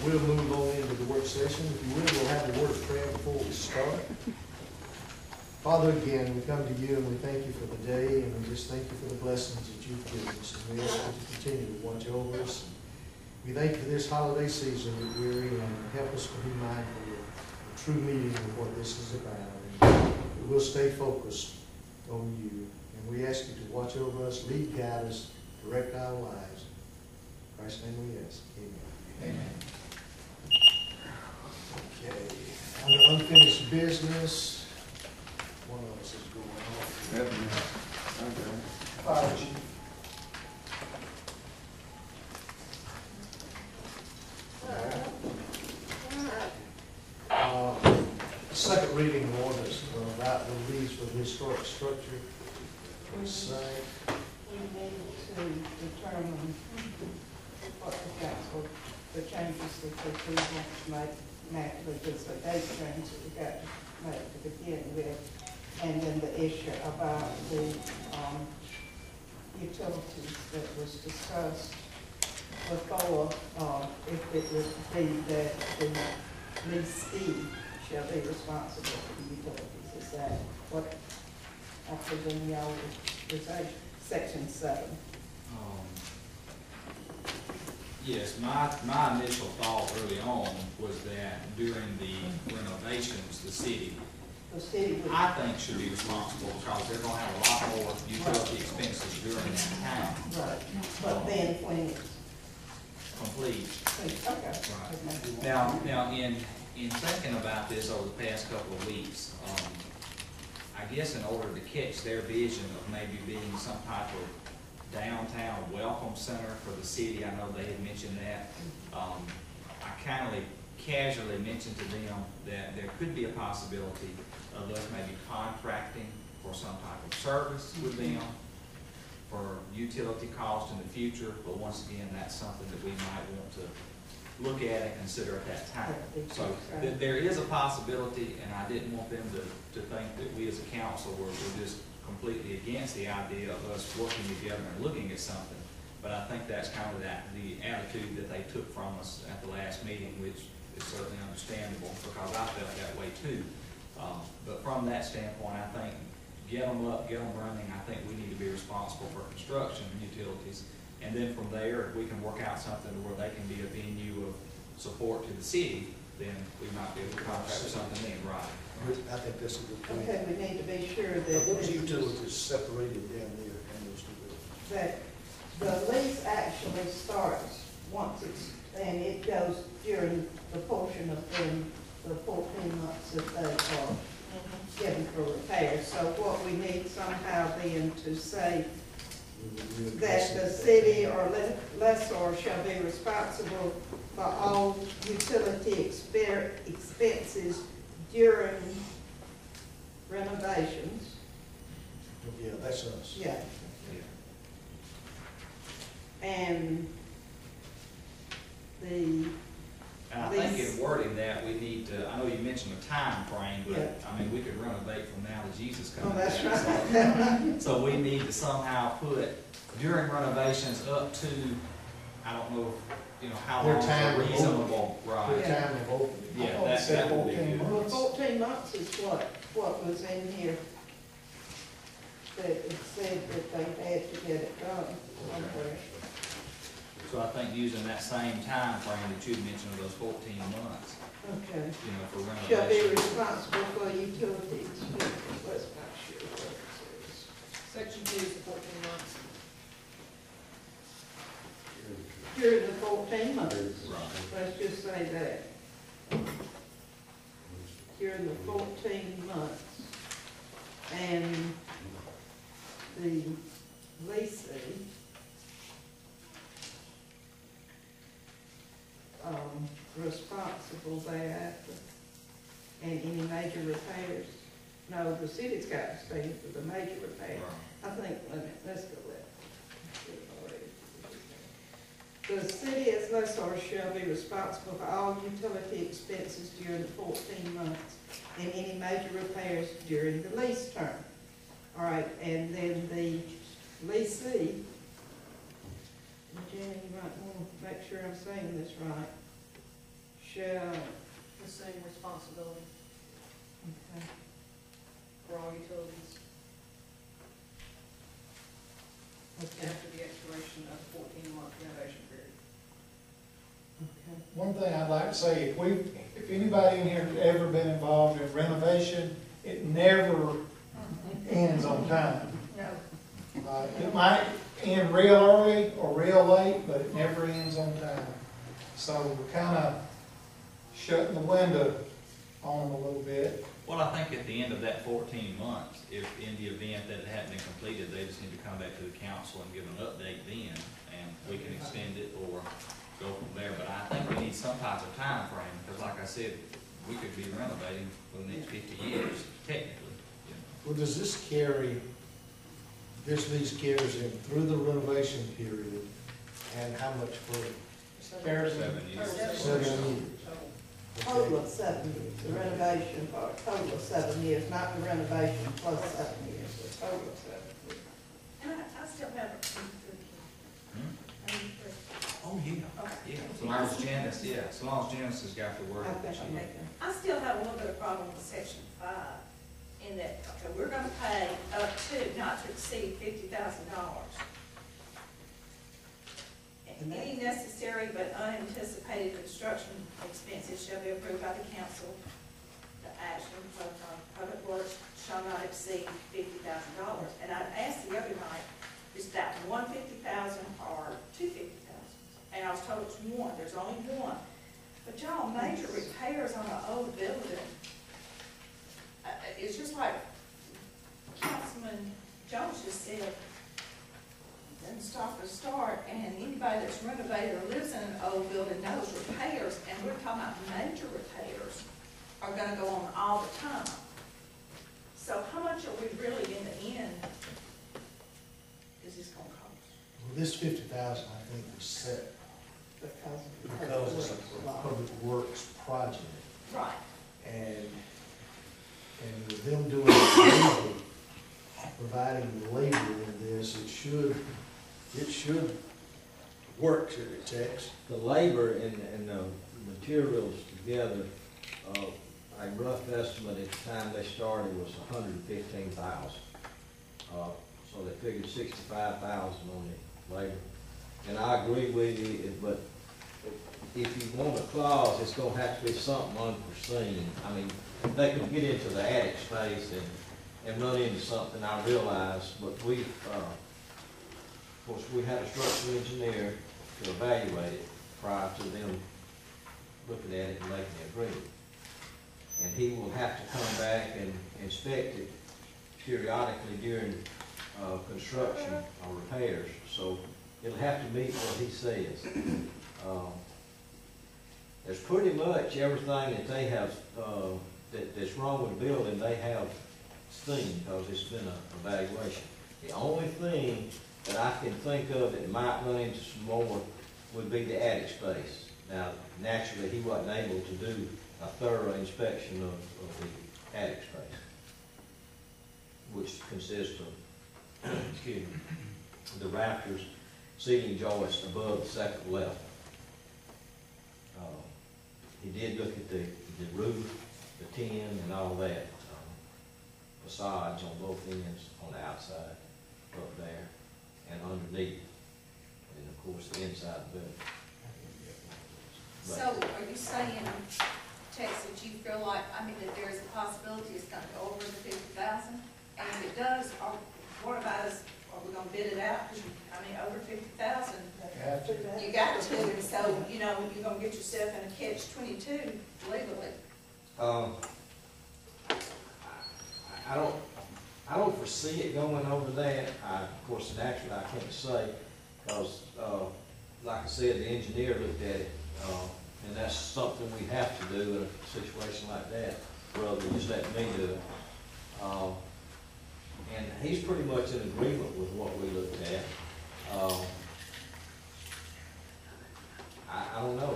We'll move on into the work session. If you will, we'll have a word of prayer before we start. Father, again, we come to you and we thank you for the day, and we just thank you for the blessings that you've given us. And we ask you to continue to watch over us. We thank you for this holiday season that we're in, and help us to be mindful of the true meaning of what this is about. And we'll stay focused on you. And we ask you to watch over us, lead, guide us, direct our lives. In Christ's name we ask. Amen. Amen. Okay. Under unfinished business, one of us is going off. Fire chief. Second reading of orders about the lease for the historic structure. Site. We need to determine what the council, the changes that the people make, because the date change that we got to make to begin with, and then the issue about the utilities that was discussed before, if it would be that the leasee shall be responsible for the utilities. Is that what, after the y'all was section 7? Yes, my initial thought early on was that during the renovations, the city would, I think, should be responsible because they're going to have a lot more utility expenses during that time. right, but then when it's Complete. okay. Right. Now in thinking about this over the past couple of weeks, I guess in order to catch their vision of maybe being some type of downtown welcome center for the city, I know they had mentioned that. I kind of casually mentioned to them that there could be a possibility of us maybe contracting for some type of service with them for utility costs in the future, but once again, that's something that we might want to look at and consider at that time. So there is a possibility, and I didn't want them to think that we as a council were just completely against the idea of us working together and looking at something. But I think that's kind of the attitude that they took from us at the last meeting, which is certainly understandable because I felt that way too. But from that standpoint, I think get them up, get them running. I think we need to be responsible for construction and utilities. And then from there, if we can work out something where they can be a venue of support to the city, then we might be able to contract something then, right? I think that's a good point. Okay, we need to be sure that Those utilities separated down there in those two buildings. that the lease actually starts once it's, and it goes during the portion of the 14 months that they are given for repairs. So what we need somehow then to say that the city or lessor shall be responsible for all utility expenses during renovations. Yeah, that's us. Yeah. And And I think in wording that, we need to, I know you mentioned a time frame, but Yeah. I mean, we could renovate from now to Jesus Oh, coming that's back. right. So we need to somehow put during renovations up to, I don't know, how Their long time is of reasonable, right? The time of opening. Yeah, that would be good. Well, 14 months is what was in here, that it said that they had to get it done. Okay. So I think using that same time frame that you mentioned of those 14 months, Okay. for Shall be renovation. responsible for utilities. Let's not sure what it says. Section 2 is 14 months. During the 14 months. Right. Let's just say that. During the 14 months. And the leasing, responsible thereafter. And any major repairs. No, the city's got to stay for the major repairs. Right. I think, let's go there. The city as lessor shall be responsible for all utility expenses during the 14 months and any major repairs during the lease term. All right, and then the leasee, Jenny, you might want to make sure I'm saying this right. Shall, The same responsibility okay. for all utilities Okay, after the expiration of the 14-month renovation period. okay. One thing I'd like to say, if anybody in here has ever been involved in renovation, it never ends on time. No. It might end real early or real late, but it never ends on time. So we're kind of shutting the window on them a little bit. Well, I think at the end of that 14 months, if in the event that it hadn't been completed, they just need to come back to the council and give an update then, and we can extend it or go from there. But I think we need some type of time frame, because like I said, we could be renovating for the next 50 years, technically. You know. Well, does this carry, these carries in through the renovation period, and how much further? Karen? 7 years. 7 years. Total of 7 years, the renovation for a total of 7 years, not the renovation plus 7 years, the total of 7 years. And I still have it. Oh, yeah, yeah, as long as Janice, yeah, as long as Janice has got the word. Okay, okay. I still have a little bit of problem with section 5, in that, okay, we're gonna pay up to, not to exceed $50,000. Any necessary but unanticipated construction expenses shall be approved by the council. The action of public works shall not exceed $50,000. And I asked the other night, is that 150,000 or 250,000? And I was told it's one, there's only one. But y'all, major repairs on an old building, it's just like Councilman Jones just said, doesn't stop or start, and anybody that's renovated or lives in an old building knows repairs, and we're talking about major repairs, are gonna go on all the time. So how much are we really, in the end, is this gonna cost? Well, this 50,000, I think, was set Because because it's a public works project. Right. And with them doing the labor, providing the labor in this, it should work to the text. The labor and the materials together, a rough estimate at the time they started was $115,000. So they figured $65,000 on the labor. And I agree with you, but if you want a clause, it's gonna have to be something unforeseen. I mean, they could get into the attic space and run into something, I realize, but we've, of course, we had a structural engineer to evaluate it prior to them looking at it and making the agreement. And he will have to come back and inspect it periodically during construction or repairs. So it'll have to meet what he says. There's pretty much everything that they have, that's wrong with the building, they have seen, because it's been an evaluation. The only thing that I can think of that might run into some more would be the attic space. Now, naturally, he wasn't able to do a thorough inspection of the attic space, which consists of, excuse me, the rafters, seating joists above the second level. He did look at the roof, the tin, and all that, facades on both ends, on the outside, up there, and underneath, and of course, the inside of the building. So are you saying, Tex, that you feel like, I mean, that there's a possibility it's gonna go over the 50,000? And if it does, what about us, are we gonna bid it out? 'Cause I mean, over 50,000, Have to. you got to, and so, you know, you're gonna get yourself in a catch-22 legally. I don't foresee it going over that. Of course, naturally, I can't say, because, like I said, the engineer looked at it, and that's something we have to do in a situation like that, rather than just let me do it. And he's pretty much in agreement with what we looked at. I don't know.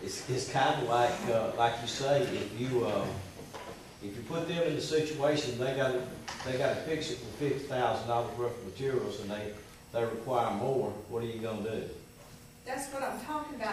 It's kind of like you say, if you put them in the situation, they gotta fix it for $50,000 worth of materials, and they require more. What are you gonna do? That's what I'm talking about.